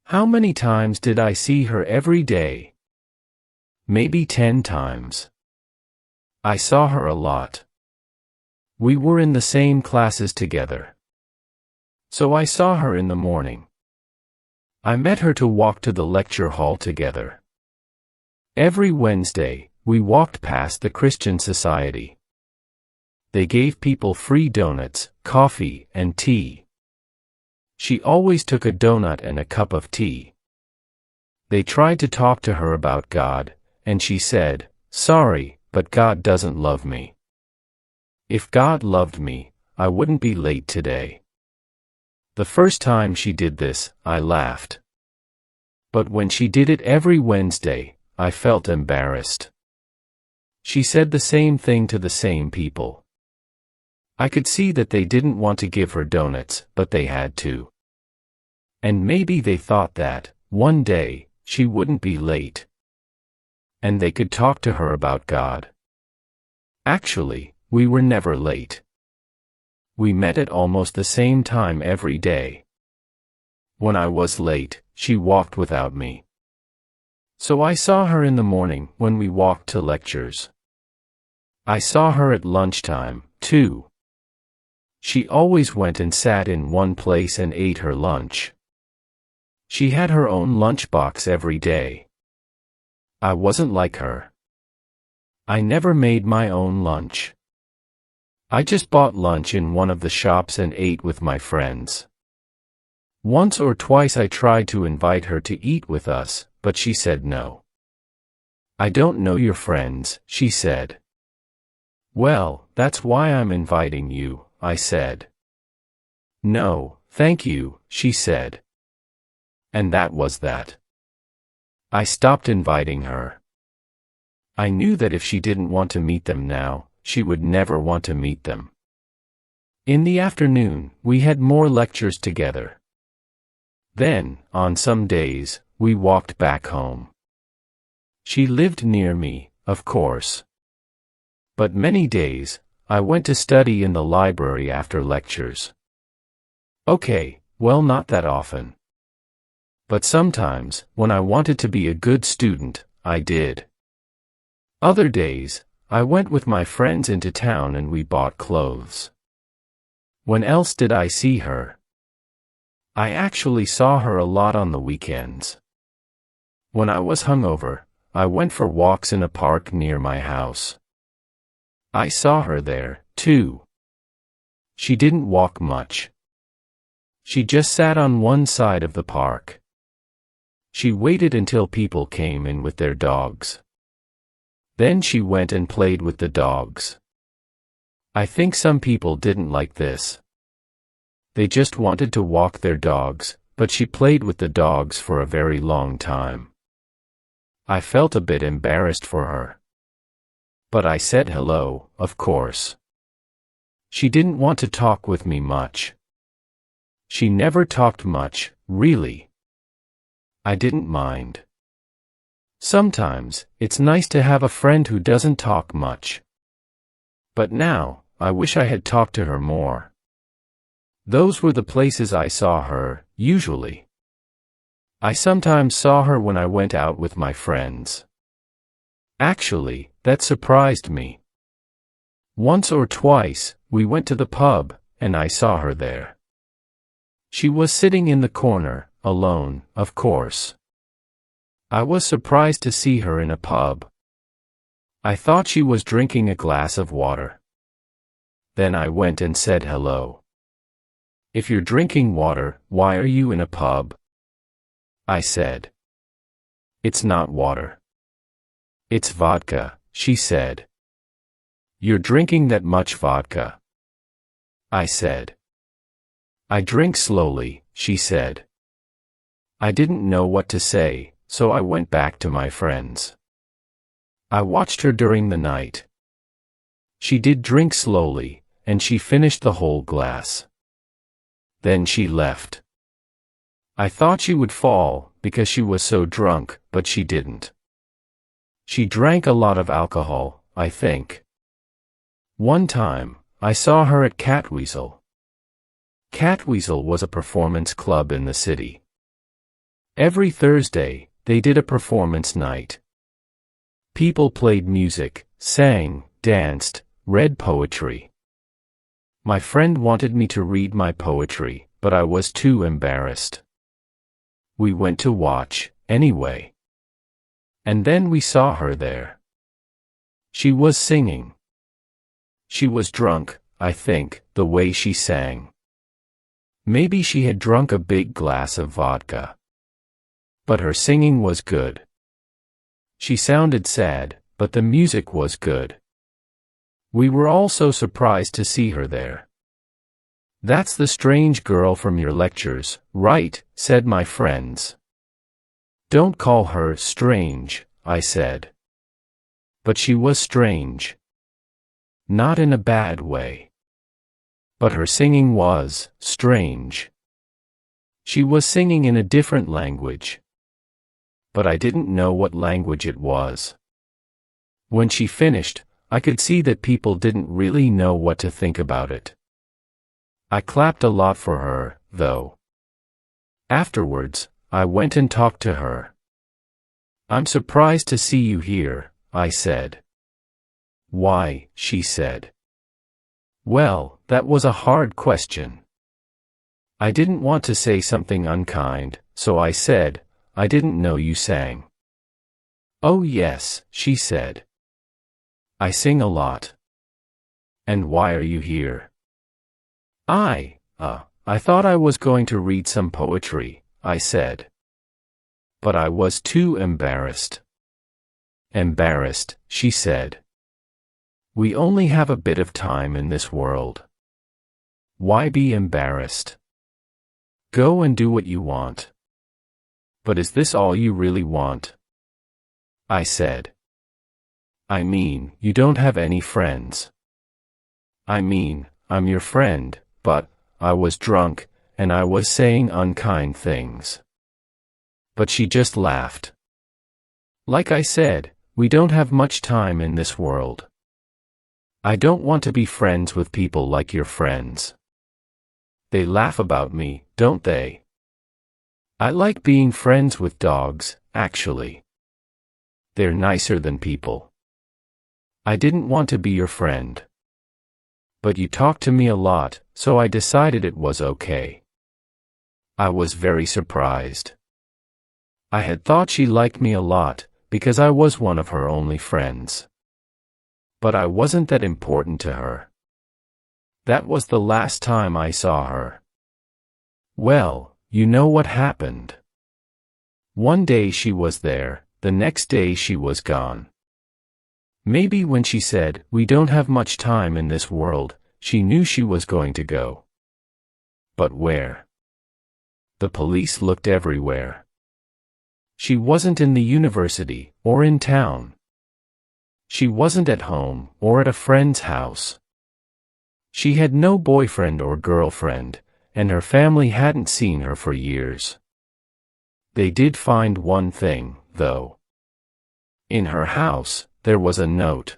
How many times did I see her every day? Maybe 10 times. I saw her a lot. We were in the same classes together. So I saw her in the morning. I met her to walk to the lecture hall together. Every Wednesday, we walked past the Christian Society. They gave people free donuts, coffee, and tea. She always took a donut and a cup of tea. They tried to talk to her about God, and she said, "Sorry, but God doesn't love me. If God loved me, I wouldn't be late today." The first time she did this, I laughed. But when she did it every Wednesday, I felt embarrassed. She said the same thing to the same people. I could see that they didn't want to give her donuts, but they had to. And maybe they thought that, one day, she wouldn't be late. And they could talk to her about God. Actually, we were never late. We met at almost the same time every day. When I was late, she walked without me. So I saw her in the morning when we walked to lectures. I saw her at lunchtime, too. She always went and sat in one place and ate her lunch. She had her own lunchbox every day. I wasn't like her. I never made my own lunch. I just bought lunch in one of the shops and ate with my friends. Once or twice I tried to invite her to eat with us, but she said no. "I don't know your friends," she said. "Well, that's why I'm inviting you," I said. "No, thank you," she said. And that was that. I stopped inviting her. I knew that if she didn't want to meet them now, she would never want to meet them. In the afternoon, we had more lectures together. Then, on some days, we walked back home. She lived near me, of course. But many days, I went to study in the library after lectures. Okay, well, not that often. But sometimes, when I wanted to be a good student, I did. Other days, I went with my friends into town and we bought clothes. When else did I see her? I actually saw her a lot on the weekends. When I was hungover, I went for walks in a park near my house. I saw her there, too. She didn't walk much. She just sat on one side of the park. She waited until people came in with their dogs. Then she went and played with the dogs. I think some people didn't like this. They just wanted to walk their dogs, but she played with the dogs for a very long time. I felt a bit embarrassed for her. But I said hello, of course. She didn't want to talk with me much. She never talked much, really. I didn't mind. Sometimes, it's nice to have a friend who doesn't talk much. But now, I wish I had talked to her more. Those were the places I saw her, usually. I sometimes saw her when I went out with my friends. Actually, that surprised me. Once or twice, we went to the pub, and I saw her there. She was sitting in the corner, alone, of course. I was surprised to see her in a pub. I thought she was drinking a glass of water. Then I went and said hello. "If you're drinking water, why are you in a pub?" I said. "It's not water. It's vodka," she said. "You're drinking that much vodka?" I said. "I drink slowly," she said. I didn't know what to say, so I went back to my friends. I watched her during the night. She did drink slowly, and she finished the whole glass. Then she left. I thought she would fall, because she was so drunk, but she didn't. She drank a lot of alcohol, I think. One time, I saw her at Catweasel. Catweasel was a performance club in the city. Every Thursday, they did a performance night. People played music, sang, danced, read poetry. My friend wanted me to read my poetry, but I was too embarrassed. We went to watch, anyway. And then we saw her there. She was singing. She was drunk, I think, the way she sang. Maybe she had drunk a big glass of vodka. But her singing was good. She sounded sad, but the music was good. We were all so surprised to see her there. "That's the strange girl from your lectures, right?" said my friends. "Don't call her strange," I said. But she was strange. Not in a bad way. But her singing was strange. She was singing in a different language. But I didn't know what language it was. When she finished, I could see that people didn't really know what to think about it. I clapped a lot for her, though. Afterwards, I went and talked to her. "I'm surprised to see you here," I said. "Why?" she said. Well, that was a hard question. I didn't want to say something unkind, so I said, "I didn't know you sang." "Oh yes," she said. "I sing a lot." "And why are you here?" I thought I was going to read some poetry," I said. But I was too embarrassed. "Embarrassed," she said. "We only have a bit of time in this world. Why be embarrassed? Go and do what you want." "But is this all you really want?" I said. "I mean, you don't have any friends." "I mean, I'm your friend, but I was drunk, and I was saying unkind things." But she just laughed. "Like I said, we don't have much time in this world. I don't want to be friends with people like your friends. They laugh about me, don't they? I like being friends with dogs, actually. They're nicer than people. I didn't want to be your friend. But you talked to me a lot, so I decided it was okay." I was very surprised. I had thought she liked me a lot, because I was one of her only friends. But I wasn't that important to her. That was the last time I saw her. Well, you know what happened. One day she was there, the next day she was gone. Maybe when she said, "We don't have much time in this world," she knew she was going to go. But where? The police looked everywhere. She wasn't in the university, or in town. She wasn't at home, or at a friend's house. She had no boyfriend or girlfriend, and her family hadn't seen her for years. They did find one thing, though. In her house, there was a note.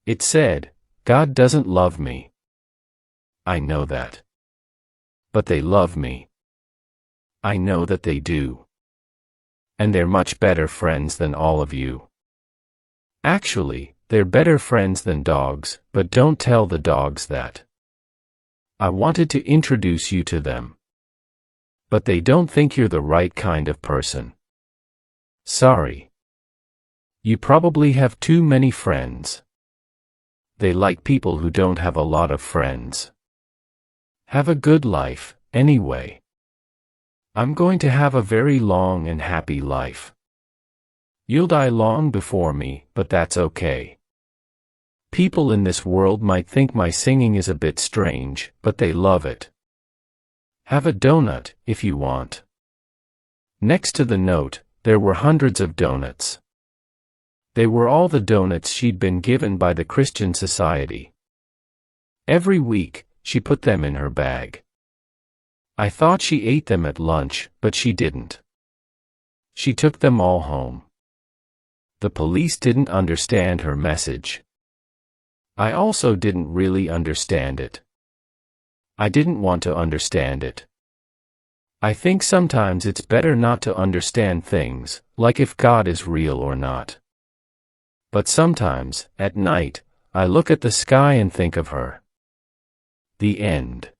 It said, "God doesn't love me." I know that. But they love me. I know that they do. And they're much better friends than all of you. Actually, they're better friends than dogs, but don't tell the dogs that. I wanted to introduce you to them. But they don't think you're the right kind of person. Sorry. You probably have too many friends. They like people who don't have a lot of friends. Have a good life, anyway. I'm going to have a very long and happy life. You'll die long before me, but that's okay. People in this world might think my singing is a bit strange, but they love it. Have a donut, if you want. Next to the note, there were hundreds of donuts. They were all the donuts she'd been given by the Christian Society. Every week, she put them in her bag. I thought she ate them at lunch, but she didn't. She took them all home. The police didn't understand her message. I also didn't really understand it. I didn't want to understand it. I think sometimes it's better not to understand things, like if God is real or not. But sometimes, at night, I look at the sky and think of her. The end.